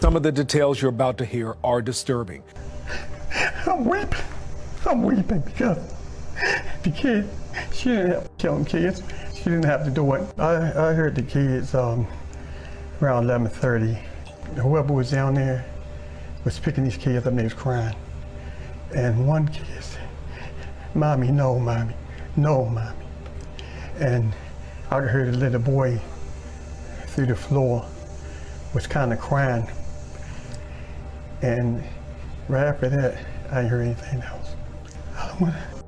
Some of the details you're about to hear are disturbing. I'm weeping. I'm weeping because the kid, she didn't have to kill them kids. She didn't have to do it. I heard the kids around 11:30. Whoever was down there was picking these kids up and they was crying. And one kid said, "Mommy, no, mommy, no, mommy." And I heard a little boy through the floor was kind of crying. And right after that, I didn't hear anything else.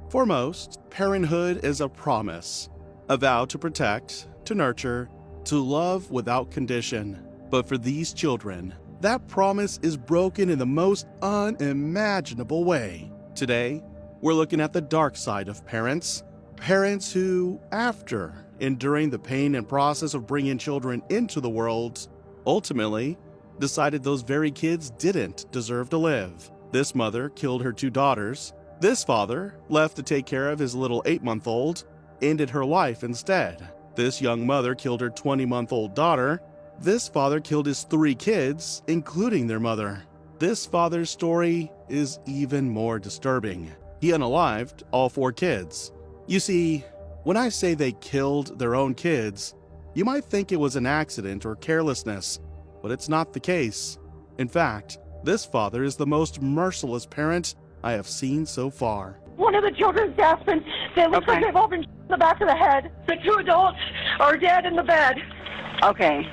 For most, parenthood is a promise, a vow to protect, to nurture, to love without condition. But for these children, that promise is broken in the most unimaginable way. Today, we're looking at the dark side of parents. Parents who, after enduring the pain and process of bringing children into the world, ultimately decided those very kids didn't deserve to live. This mother killed her 2 daughters. This father, left to take care of his little 8-month-old, ended her life instead. This young mother killed her 20-month-old daughter. This father killed his 3 kids, including their mother. This father's story is even more disturbing. He unalived all 4 kids. You see, when I say they killed their own kids, you might think it was an accident or carelessness, but it's not the case. In fact, this father is the most merciless parent I have seen so far. One of the children's gasping. They look like they've all been in the back of the head. The 2 adults are dead in the bed. Okay.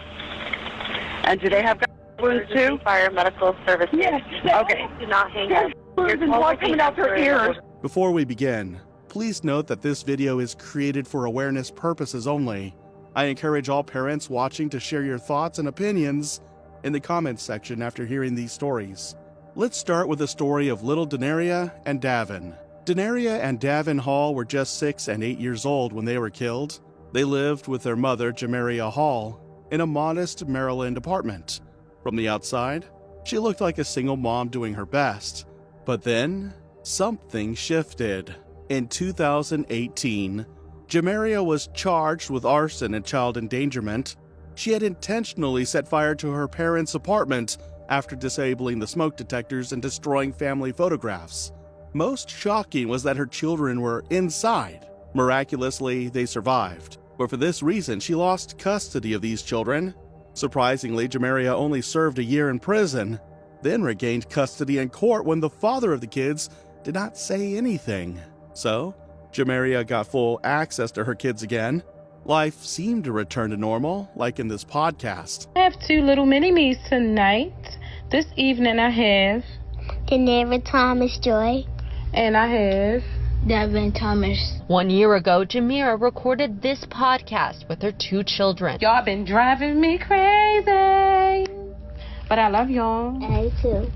And do they have wounds too? Fire medical services. Yes. Okay. Do not hang up. Wounds and blood coming out their ears. Before we begin, please note that this video is created for awareness purposes only. I encourage all parents watching to share your thoughts and opinions in the comments section after hearing these stories. Let's start with the story of little Denaria and Davin. Denaria and Davin Hall were just 6 and 8 years old when they were killed. They lived with their mother, Jamaria Hall, in a modest Maryland apartment. From the outside, she looked like a single mom doing her best. But then, something shifted. In 2018, Jamaria was charged with arson and child endangerment. She had intentionally set fire to her parents' apartment after disabling the smoke detectors and destroying family photographs. Most shocking was that her children were inside. Miraculously, they survived. But for this reason, she lost custody of these children. Surprisingly, Jamaria only served a year in prison, then regained custody in court when the father of the kids did not say anything. So, Jamaria got full access to her kids again. Life seemed to return to normal, like in this podcast. I have 2 little mini-me's tonight. This evening I have Denaria Thomas Joy. And I have Davin Thomas. 1 year ago, Jamira recorded this podcast with her 2 children. Y'all been driving me crazy, but I love y'all. I too.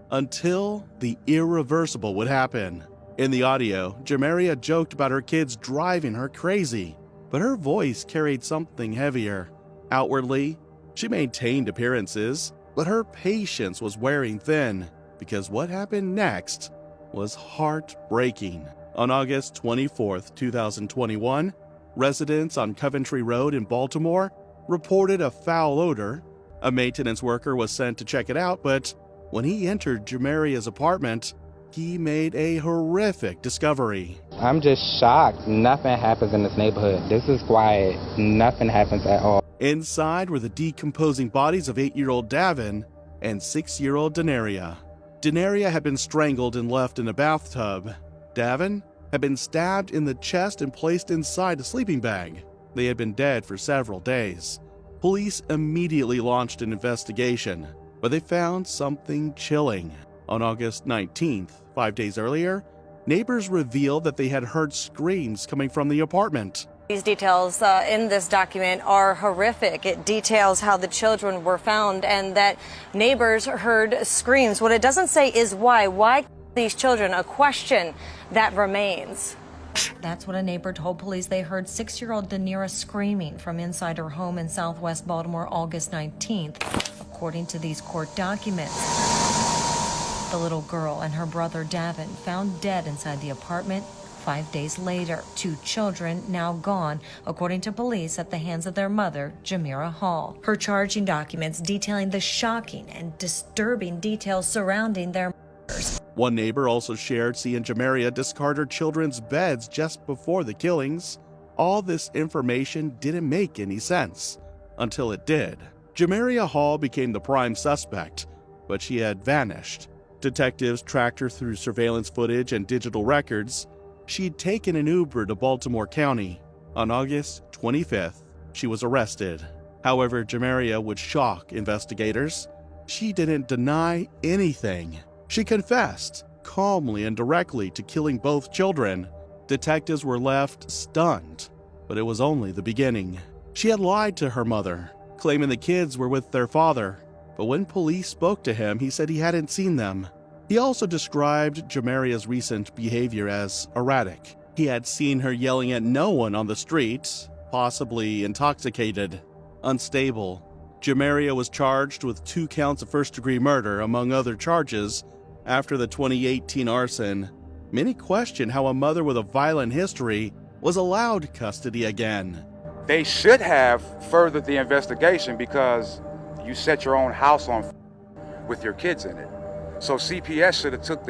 Until the irreversible would happen. In the audio, Jamaria joked about her kids driving her crazy, but her voice carried something heavier. Outwardly, she maintained appearances, but her patience was wearing thin, because what happened next was heartbreaking. On August 24th, 2021, residents on Coventry Road in Baltimore reported a foul odor. A maintenance worker was sent to check it out, but when he entered Jamaria's apartment, he made a horrific discovery. I'm just shocked. Nothing happens in this neighborhood. This is quiet. Nothing happens at all. Inside were the decomposing bodies of 8-year-old Davin and 6-year-old Denaria. Denaria had been strangled and left in a bathtub. Davin had been stabbed in the chest and placed inside a sleeping bag. They had been dead for several days. Police immediately launched an investigation, but they found something chilling. On August 19th, 5 days earlier, neighbors revealed that they had heard screams coming from the apartment. These details in this document are horrific. It details how the children were found and that neighbors heard screams. What it doesn't say is why. Why these children? A question that remains. That's what a neighbor told police. They heard 6-year-old Denaria screaming from inside her home in southwest Baltimore August 19th, according to these court documents. The little girl and her brother Davin found dead inside the apartment 5 days later. 2 children now gone, according to police, at the hands of their mother, Jamira Hall. Her charging documents detailing the shocking and disturbing details surrounding their murders. One neighbor also shared seeing Jamaria discard her children's beds just before the killings. All this information didn't make any sense until it did. Jamaria Hall became the prime suspect, but she had vanished. Detectives tracked her through surveillance footage and digital records. She'd taken an Uber to Baltimore County. On August 25th, she was arrested. However, Jamaria would shock investigators. She didn't deny anything. She confessed, calmly and directly, to killing both children. Detectives were left stunned, but it was only the beginning. She had lied to her mother, claiming the kids were with their father, but when police spoke to him, he said he hadn't seen them. He also described Jamaria's recent behavior as erratic. He had seen her yelling at no one on the street, possibly intoxicated, unstable. Jamaria was charged with 2 counts of first-degree murder, among other charges, after the 2018 arson. Many question how a mother with a violent history was allowed custody again. They should have furthered the investigation because you set your own house on with your kids in it. So CPS should have took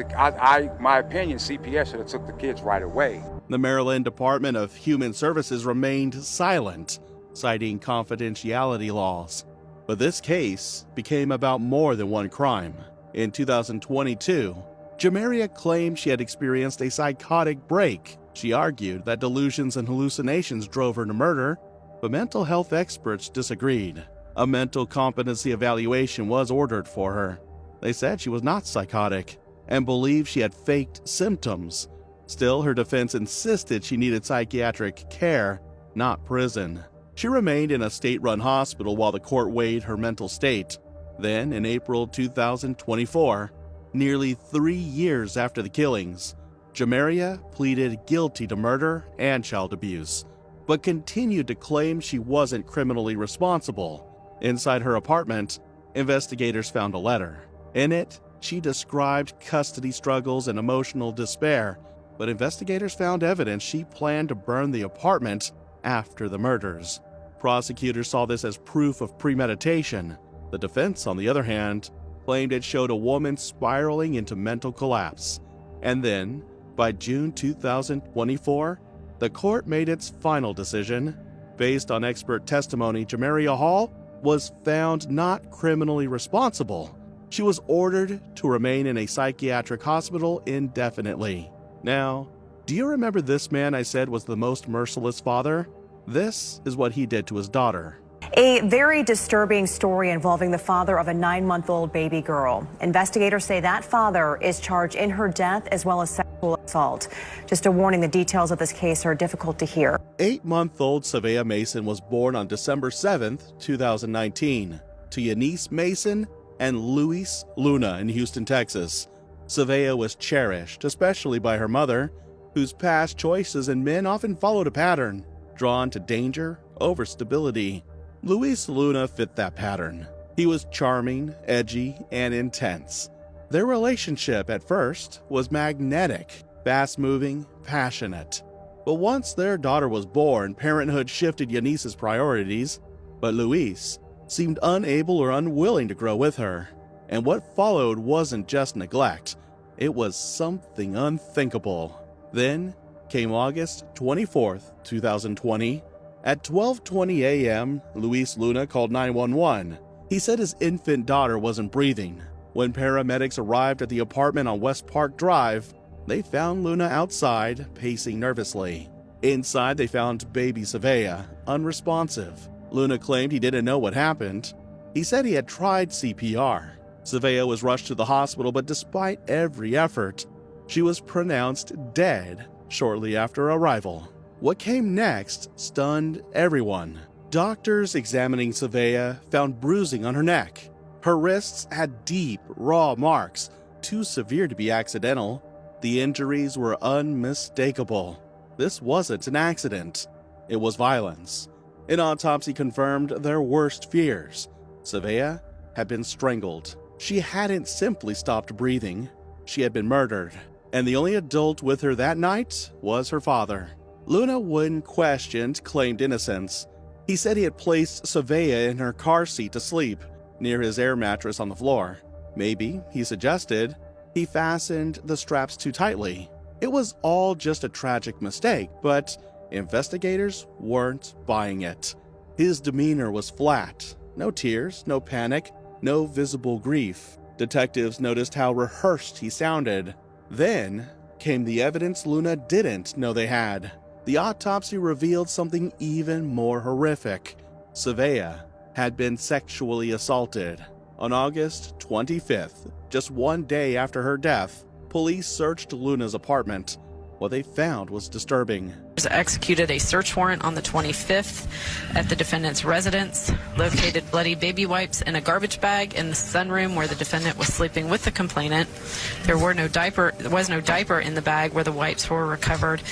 my opinion, CPS should have took the kids right away. The Maryland Department of Human Services remained silent, citing confidentiality laws. But this case became about more than one crime. In 2022, Jamaria claimed she had experienced a psychotic break. She argued that delusions and hallucinations drove her to murder, but mental health experts disagreed. A mental competency evaluation was ordered for her. They said she was not psychotic and believed she had faked symptoms. Still, her defense insisted she needed psychiatric care, not prison. She remained in a state-run hospital while the court weighed her mental state. Then, in April 2024, nearly 3 years after the killings, Jamaria pleaded guilty to murder and child abuse, but continued to claim she wasn't criminally responsible. Inside her apartment, investigators found a letter. In it, she described custody struggles and emotional despair, but investigators found evidence she planned to burn the apartment after the murders. Prosecutors saw this as proof of premeditation. The defense, on the other hand, claimed it showed a woman spiraling into mental collapse. And then, by June 2024, the court made its final decision. Based on expert testimony, Jamaria Hall was found not criminally responsible. She was ordered to remain in a psychiatric hospital indefinitely. Now, do you remember this man I said was the most merciless father? This is what he did to his daughter. A very disturbing story involving the father of a 9-month-old baby girl. Investigators say that father is charged in her death as well as sexual assault. Just a warning, the details of this case are difficult to hear. 8-month-old Savea Mason was born on December 7th, 2019, to Eunice Mason and Luis Luna in Houston, Texas. Savea was cherished, especially by her mother, whose past choices in men often followed a pattern, drawn to danger over stability. Luis Luna fit that pattern. He was charming, edgy, and intense. Their relationship at first was magnetic, fast-moving, passionate. But once their daughter was born, parenthood shifted Eunice's priorities, but Luis seemed unable or unwilling to grow with her. And what followed wasn't just neglect, it was something unthinkable. Then came August 24th, 2020. At 12:20 a.m., Luis Luna called 911. He said his infant daughter wasn't breathing. When paramedics arrived at the apartment on West Park Drive, they found Luna outside, pacing nervously. Inside, they found baby Savea, unresponsive. Luna claimed he didn't know what happened. He said he had tried CPR. Savea was rushed to the hospital, but despite every effort, she was pronounced dead shortly after arrival. What came next stunned everyone. Doctors examining Savea found bruising on her neck. Her wrists had deep, raw marks, too severe to be accidental. The injuries were unmistakable. This wasn't an accident. It was violence. An autopsy confirmed their worst fears. Savea had been strangled. She hadn't simply stopped breathing. She had been murdered. and the only adult with her that night was her father. Luna, when questioned, claimed innocence. He said he had placed Savea in her car seat to sleep, near his air mattress on the floor. Maybe, he suggested, he fastened the straps too tightly. It was all just a tragic mistake, but investigators weren't buying it. His demeanor was flat. No tears, no panic, no visible grief. Detectives noticed how rehearsed he sounded. Then came the evidence Luna didn't know they had. The autopsy revealed something even more horrific. Savea had been sexually assaulted. On August 25th, just one day after her death, police searched Luna's apartment. What they found was disturbing. Executed a search warrant on the 25th at the defendant's residence, located bloody baby wipes in a garbage bag in the sunroom where the defendant was sleeping with the complainant. There was no diaper in the bag where the wipes were recovered.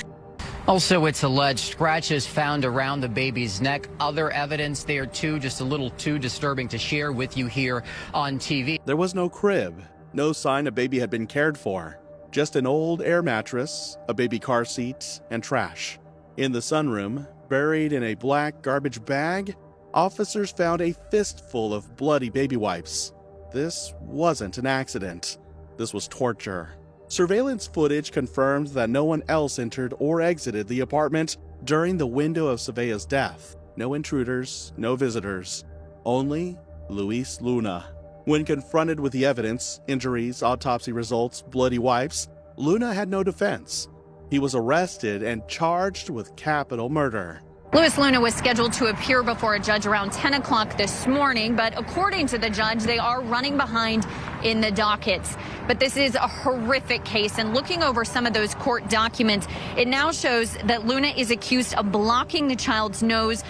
Also, it's alleged scratches found around the baby's neck. Other evidence there too, just a little too disturbing to share with you here on TV. There was no crib, no sign a baby had been cared for. Just an old air mattress, a baby car seat, and trash. In the sunroom, buried in a black garbage bag, officers found a fistful of bloody baby wipes. This wasn't an accident. This was torture. Surveillance footage confirmed that no one else entered or exited the apartment during the window of Savea's death. No intruders, no visitors. Only Luis Luna. When confronted with the evidence, injuries, autopsy results, bloody wipes, Luna had no defense. He was arrested and charged with capital murder. Luis Luna was scheduled to appear before a judge around 10 o'clock this morning, but according to the judge, they are running behind in the dockets. But this is a horrific case, and looking over some of those court documents, it now shows that Luna is accused of blocking the child's nose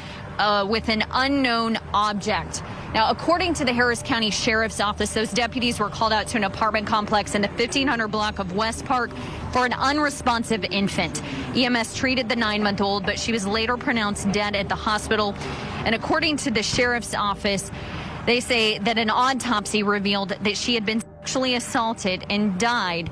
with an unknown object. Now, according to the Harris County Sheriff's Office, those deputies were called out to an apartment complex in the 1500 block of West Park for an unresponsive infant. EMS treated the 9-month-old, but she was later pronounced dead at the hospital. And according to the Sheriff's Office, they say that an autopsy revealed that she had been sexually assaulted and died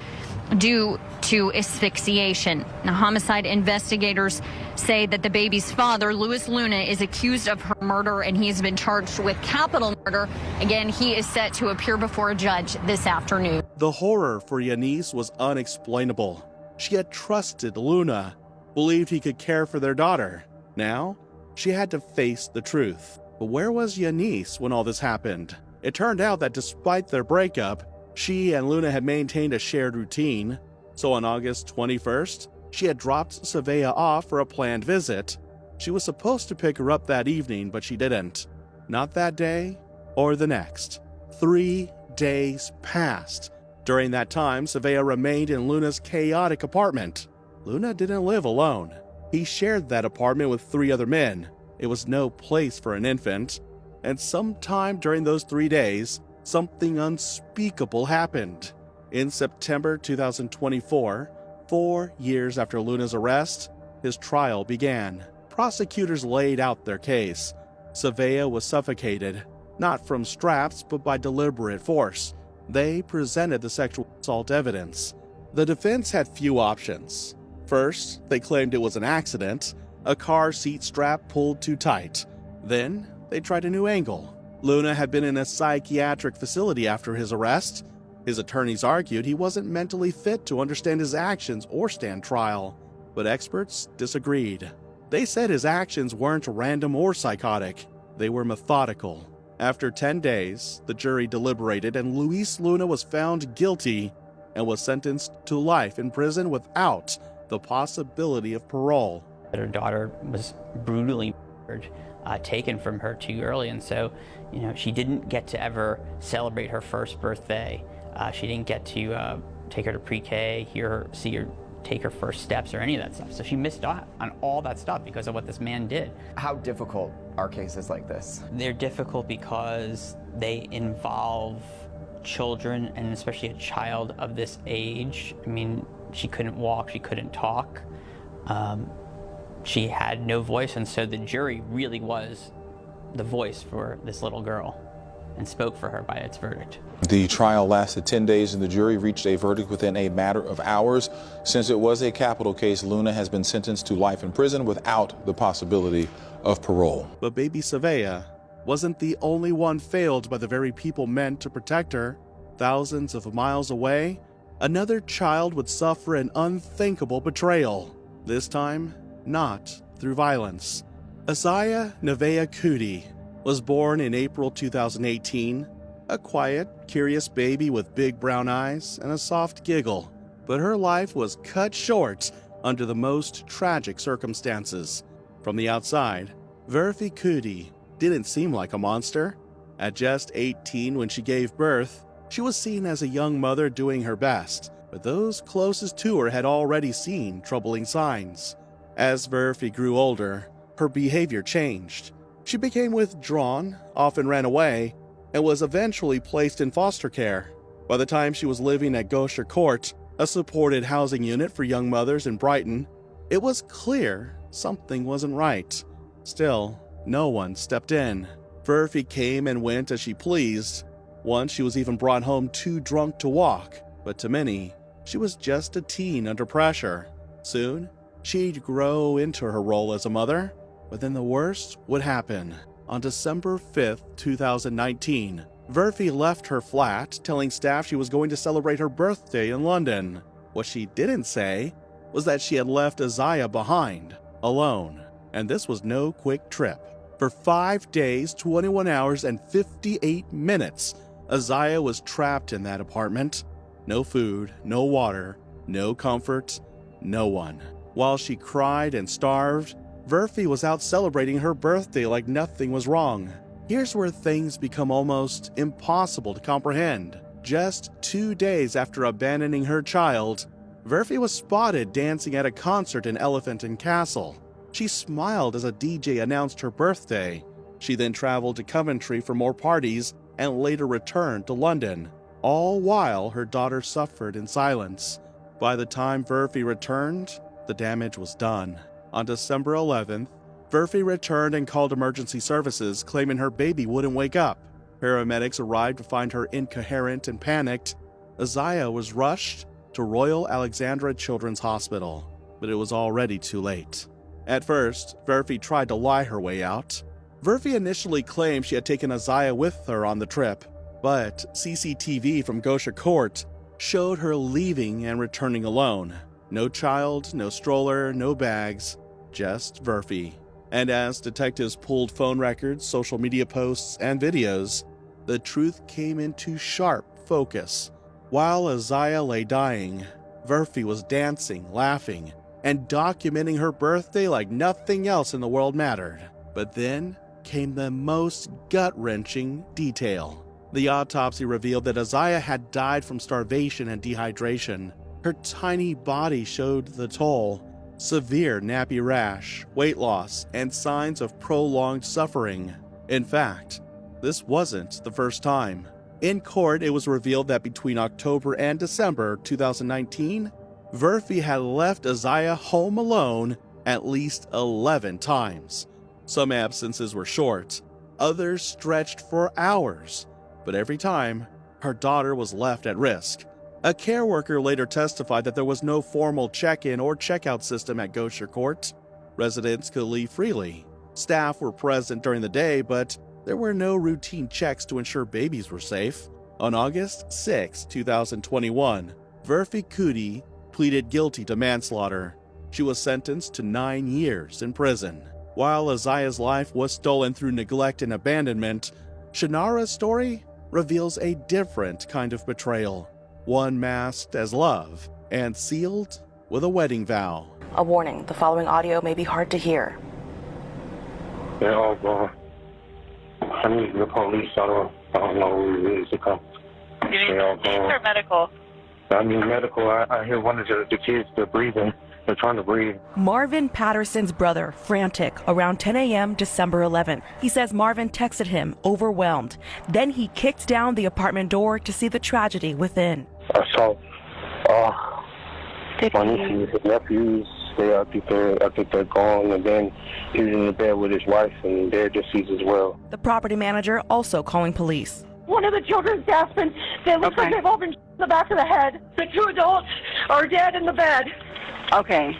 due to asphyxiation. Now, homicide investigators say that the baby's father, Luis Luna, is accused of her murder, and he has been charged with capital murder. Again, he is set to appear before a judge this afternoon. The horror for Yanis was unexplainable. She had trusted Luna, believed he could care for their daughter. Now, she had to face the truth. But where was Yanis when all this happened? It turned out that despite their breakup, she and Luna had maintained a shared routine. So on August 21st, she had dropped Savea off for a planned visit. She was supposed to pick her up that evening, but she didn't. Not that day or the next. 3 days passed. During that time, Savea remained in Luna's chaotic apartment. Luna didn't live alone. He shared that apartment with 3 other men. It was no place for an infant. And sometime during those 3 days, something unspeakable happened. In September 2024, 4 years after Luna's arrest, his trial began. Prosecutors laid out their case. Savea was suffocated, not from straps, but by deliberate force. They presented the sexual assault evidence. The defense had few options. First, they claimed it was an accident, a car seat strap pulled too tight. Then, they tried a new angle. Luna had been in a psychiatric facility after his arrest. His attorneys argued he wasn't mentally fit to understand his actions or stand trial, but experts disagreed. They said his actions weren't random or psychotic. They were methodical. After 10 days, the jury deliberated and Luis Luna was found guilty and was sentenced to life in prison without the possibility of parole. Her daughter was brutally murdered, taken from her too early, and so, she didn't get to ever celebrate her first birthday. She didn't get to take her to pre-K, see her take her first steps or any of that stuff. So she missed out on all that stuff because of what this man did. How difficult are cases like this? They're difficult because they involve children, and especially a child of this age. I mean, she couldn't walk, she couldn't talk. She had no voice, and so the jury really was the voice for this little girl. and spoke for her by its verdict. The trial lasted 10 days and the jury reached a verdict within a matter of hours. Since it was a capital case, Luna has been sentenced to life in prison without the possibility of parole. But baby Savea wasn't the only one failed by the very people meant to protect her. Thousands of miles away, another child would suffer an unthinkable betrayal. This time, not through violence. Isaiah Nevaeh Kuti was born in April 2018, a quiet, curious baby with big brown eyes and a soft giggle. But her life was cut short under the most tragic circumstances. From the outside, Verfi Kuti didn't seem like a monster. At just 18 when she gave birth, she was seen as a young mother doing her best, but those closest to her had already seen troubling signs. As Verfi grew older, her behavior changed. She became withdrawn, often ran away, and was eventually placed in foster care. By the time she was living at Gosher Court, a supported housing unit for young mothers in Brighton, it was clear something wasn't right. Still, no one stepped in. Verfi came and went as she pleased. Once she was even brought home too drunk to walk, but to many, she was just a teen under pressure. Soon, she'd grow into her role as a mother, but then the worst would happen. On December 5th, 2019, Verfi left her flat, telling staff she was going to celebrate her birthday in London. What she didn't say was that she had left Isaiah behind, alone, and this was no quick trip. For 5 days, 21 hours, and 58 minutes, Isaiah was trapped in that apartment. No food, no water, no comfort, no one. While she cried and starved, Verfi was out celebrating her birthday like nothing was wrong. Here's where things become almost impossible to comprehend. Just 2 days after abandoning her child, Verfi was spotted dancing at a concert in Elephant and Castle. She smiled as a DJ announced her birthday. She then traveled to Coventry for more parties and later returned to London, all while her daughter suffered in silence. By the time Verfi returned, the damage was done. On December 11th, Verfi returned and called emergency services, claiming her baby wouldn't wake up. Paramedics arrived to find her incoherent and panicked. Isaiah was rushed to Royal Alexandra Children's Hospital, but it was already too late. At first, Verfi tried to lie her way out. Verfi initially claimed she had taken Isaiah with her on the trip, but CCTV from Gosher Court showed her leaving and returning alone. No child, no stroller, no bags, just Verfi. And as detectives pulled phone records, social media posts, and videos, the truth came into sharp focus. While Isaiah lay dying, Verfi was dancing, laughing, and documenting her birthday like nothing else in the world mattered. But then came the most gut-wrenching detail. The autopsy revealed that Isaiah had died from starvation and dehydration. Her tiny body showed the toll: severe nappy rash, weight loss, and signs of prolonged suffering. In fact, this wasn't the first time. In court, it was revealed that between October and December 2019, Verfi had left Isaiah home alone at least 11 times. Some absences were short, others stretched for hours, but every time, her daughter was left at risk. A care worker later testified that there was no formal check-in or check-out system at Gosher Court. Residents could leave freely. Staff were present during the day, but there were no routine checks to ensure babies were safe. On August 6, 2021, Verfi Kuti pleaded guilty to manslaughter. She was sentenced to 9 years in prison. While Isaiah's life was stolen through neglect and abandonment, Shanara's story reveals a different kind of betrayal, one masked as love and sealed with a wedding vow. A warning, the following audio may be hard to hear. They're all gone. I need the police. I don't know who it is to come. You need police or medical? I need medical. I hear one of the kids, they're breathing. They're trying to breathe. Marvin Patterson's brother, frantic, around 10 a.m. December 11th. He says Marvin texted him, overwhelmed. Then he kicked down the apartment door to see the tragedy within. I saw my nieces and nephews. I think they're gone. And then he was in the bed with his wife, and they're deceased as well. The property manager also calling police. One of the children's gasping. They look like they've all been shot in the back of the head. The 2 adults are dead in the bed. Okay.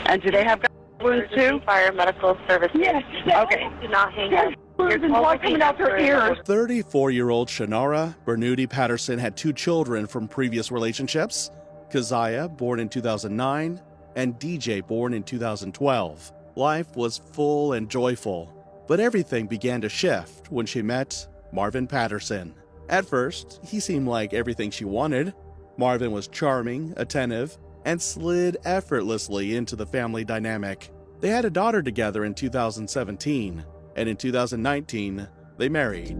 And do they have wounds too? Fire medical services. Yes. Okay. Do not hang up. Wounds and blood coming out their ears. 34-year-old Shannara Bernoulli Patterson had 2 children from previous relationships, Keziah, born in 2009, and DJ, born in 2012. Life was full and joyful, but everything began to shift when she met Marvin Patterson. At first, he seemed like everything she wanted. Marvin was charming, attentive, and slid effortlessly into the family dynamic. They had a daughter together in 2017, and in 2019, they married.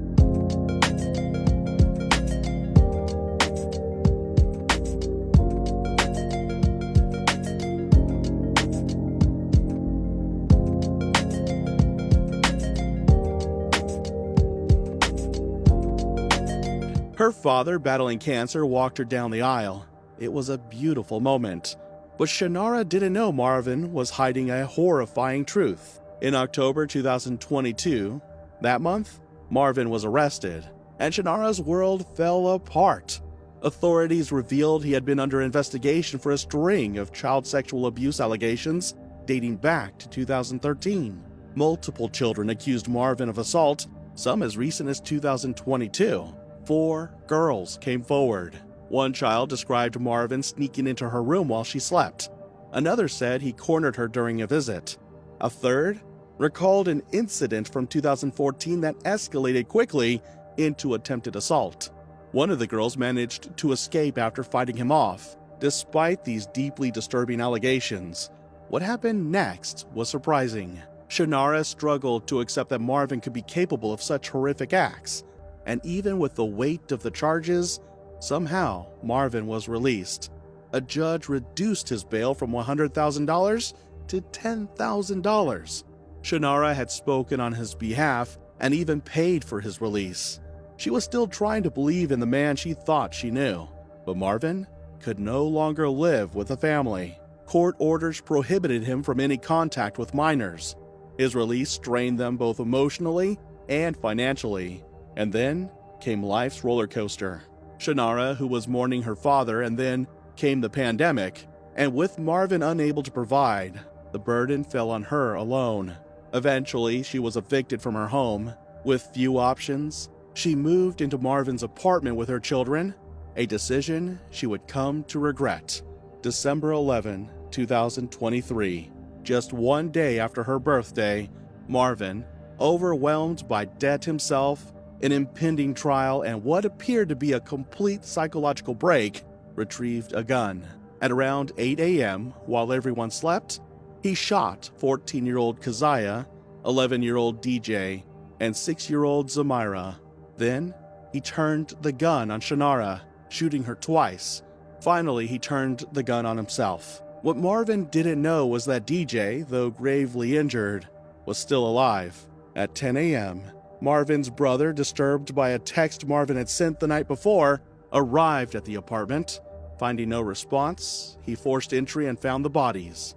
Her father, battling cancer, walked her down the aisle. It was a beautiful moment. But Shannara didn't know Marvin was hiding a horrifying truth. In October 2022, that month, Marvin was arrested, and Shannara's world fell apart. Authorities revealed he had been under investigation for a string of child sexual abuse allegations dating back to 2013. Multiple children accused Marvin of assault, some as recent as 2022. 4 girls came forward. One child described Marvin sneaking into her room while she slept. Another said he cornered her during a visit. A third recalled an incident from 2014 that escalated quickly into attempted assault. One of the girls managed to escape after fighting him off. Despite these deeply disturbing allegations, what happened next was surprising. Shannara struggled to accept that Marvin could be capable of such horrific acts. And even with the weight of the charges, somehow Marvin was released. A judge reduced his bail from $100,000 to $10,000. Shannara had spoken on his behalf and even paid for his release. She was still trying to believe in the man she thought she knew. But Marvin could no longer live with a family. Court orders prohibited him from any contact with minors. His release strained them both emotionally and financially. And then came life's roller coaster. Shannara, who was mourning her father, and then came the pandemic, and with Marvin unable to provide, the burden fell on her alone. Eventually, she was evicted from her home. With few options, she moved into Marvin's apartment with her children, a decision she would come to regret. December 11, 2023, just one day after her birthday, Marvin, overwhelmed by debt himself, an impending trial, and what appeared to be a complete psychological break, retrieved a gun. At around 8 a.m., while everyone slept, he shot 14-year-old Keziah, 11-year-old DJ, and 6-year-old Zamira. Then, he turned the gun on Shannara, shooting her twice. Finally, he turned the gun on himself. What Marvin didn't know was that DJ, though gravely injured, was still alive. At 10 a.m., Marvin's brother, disturbed by a text Marvin had sent the night before, arrived at the apartment. Finding no response, he forced entry and found the bodies.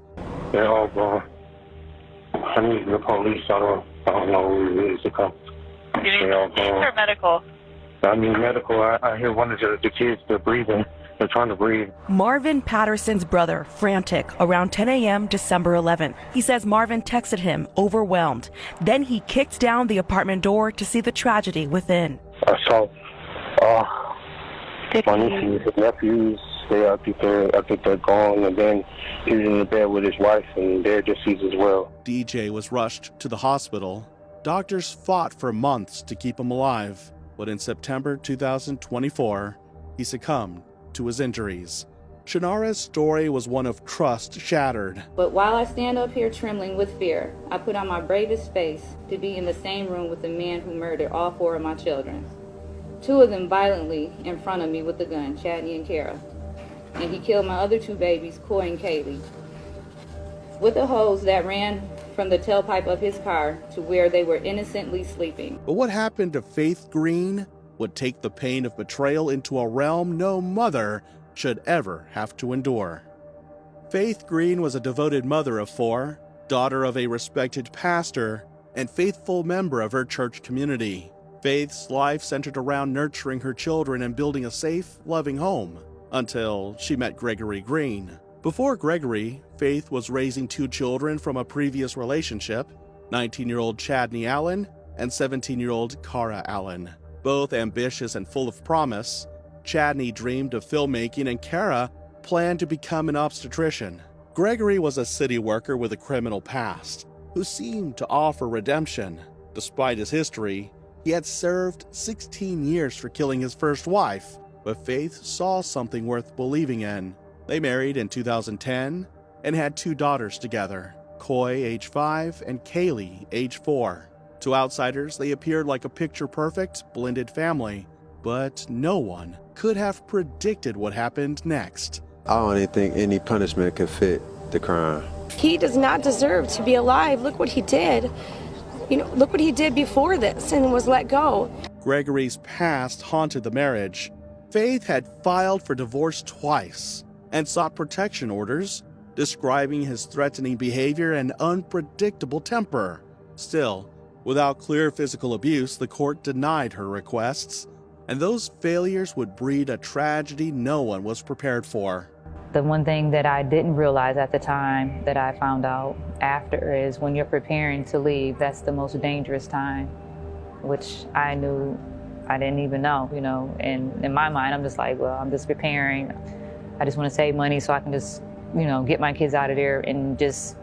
They're all gone. I need the police. I don't know who needs to come. You need They're all police gone. or medical? I need medical. I hear one of the kids, they're breathing. They're trying to breathe. Marvin Patterson's brother, frantic, around 10 a.m. December 11th. He says Marvin texted him, overwhelmed. Then he kicked down the apartment door to see the tragedy within. I saw my nieces and nephews. I think they're gone. And then he was in the bed with his wife, and they're deceased as well. DJ was rushed to the hospital. Doctors fought for months to keep him alive, but in September 2024, he succumbed to his injuries. Shannara's story was one of trust shattered. But while I stand up here trembling with fear, I put on my bravest face to be in the same room with the man who murdered all 4 of my children. 2 of them violently in front of me with a gun, Chadney and Kara. And he killed my other 2 babies, Coy and Kaylee, with a hose that ran from the tailpipe of his car to where they were innocently sleeping. But what happened to Faith Green would take the pain of betrayal into a realm no mother should ever have to endure. Faith Green was a devoted mother of 4, daughter of a respected pastor, and faithful member of her church community. Faith's life centered around nurturing her children and building a safe, loving home, until she met Gregory Green. Before Gregory, Faith was raising 2 children from a previous relationship, 19-year-old Chadney Allen and 17-year-old Cara Allen. Both ambitious and full of promise, Chadney dreamed of filmmaking and Cara planned to become an obstetrician. Gregory was a city worker with a criminal past who seemed to offer redemption. Despite his history, he had served 16 years for killing his first wife, but Faith saw something worth believing in. They married in 2010 and had 2 daughters together, Coy, age 5, and Kaylee, age 4. To outsiders, they appeared like a picture-perfect, blended family, but no one could have predicted what happened next. I don't even think any punishment could fit the crime. He does not deserve to be alive. Look what he did. Look what he did before this and was let go. Gregory's past haunted the marriage. Faith had filed for divorce twice and sought protection orders, describing his threatening behavior and unpredictable temper. Still, without clear physical abuse, the court denied her requests, and those failures would breed a tragedy no one was prepared for. The one thing that I didn't realize at the time that I found out after is when you're preparing to leave, that's the most dangerous time, which I knew I didn't even know, and in my mind, I'm just like, well, I'm just preparing. I just want to save money so I can just, get my kids out of there and just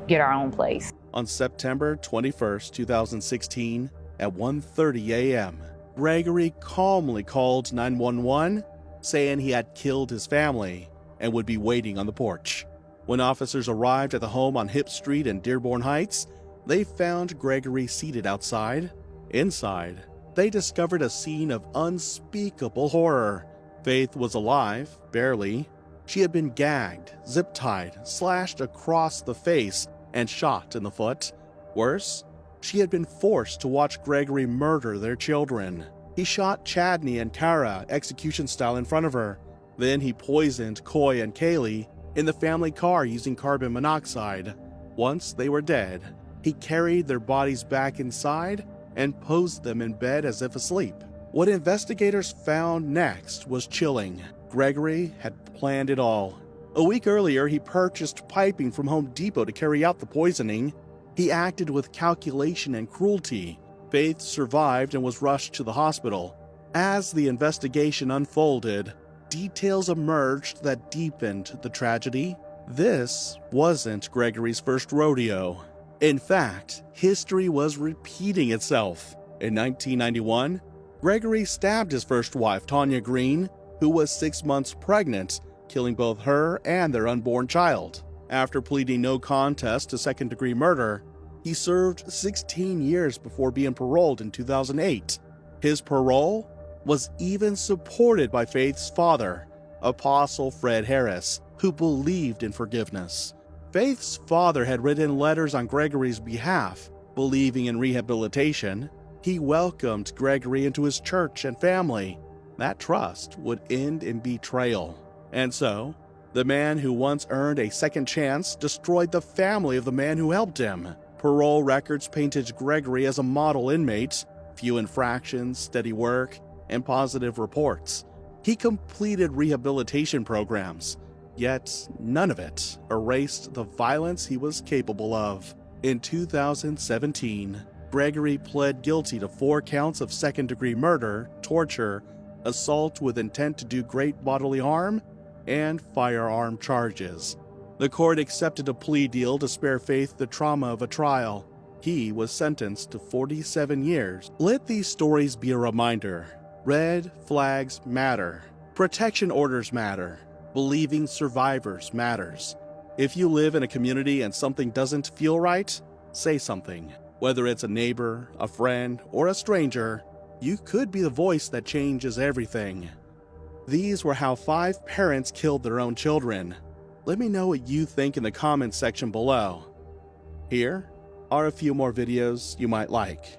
get our own place. On September 21st, 2016, at 1:30 a.m., Gregory calmly called 911, saying he had killed his family and would be waiting on the porch. When officers arrived at the home on Hip Street in Dearborn Heights, they found Gregory seated outside. Inside, they discovered a scene of unspeakable horror. Faith was alive, barely. She had been gagged, zip-tied, slashed across the face, and shot in the foot. Worse, she had been forced to watch Gregory murder their children. He shot Chadney and Cara execution-style in front of her. Then he poisoned Coy and Kaylee in the family car using carbon monoxide. Once they were dead, he carried their bodies back inside and posed them in bed as if asleep. What investigators found next was chilling. Gregory had planned it all. A week earlier, he purchased piping from Home Depot to carry out the poisoning. He acted with calculation and cruelty. Faith survived and was rushed to the hospital. As the investigation unfolded, details emerged that deepened the tragedy. This wasn't Gregory's first rodeo. In fact, history was repeating itself. In 1991, Gregory stabbed his first wife, Tanya Green, who was 6 months pregnant, killing both her and their unborn child. After pleading no contest to second-degree murder, he served 16 years before being paroled in 2008. His parole was even supported by Faith's father, Apostle Fred Harris, who believed in forgiveness. Faith's father had written letters on Gregory's behalf, believing in rehabilitation. He welcomed Gregory into his church and family. That trust would end in betrayal. And so, the man who once earned a second chance destroyed the family of the man who helped him. Parole records painted Gregory as a model inmate, few infractions, steady work, and positive reports. He completed rehabilitation programs, yet none of it erased the violence he was capable of. In 2017, Gregory pled guilty to 4 counts of second-degree murder, torture, assault with intent to do great bodily harm, and firearm charges. The court accepted a plea deal to spare Faith the trauma of a trial. He was sentenced to 47 years. Let these stories be a reminder. Red flags matter. Protection orders matter. Believing survivors matters. If you live in a community and something doesn't feel right, say something. Whether it's a neighbor, a friend, or a stranger, you could be the voice that changes everything. These were how 5 parents killed their own children. Let me know what you think in the comments section below. Here are a few more videos you might like.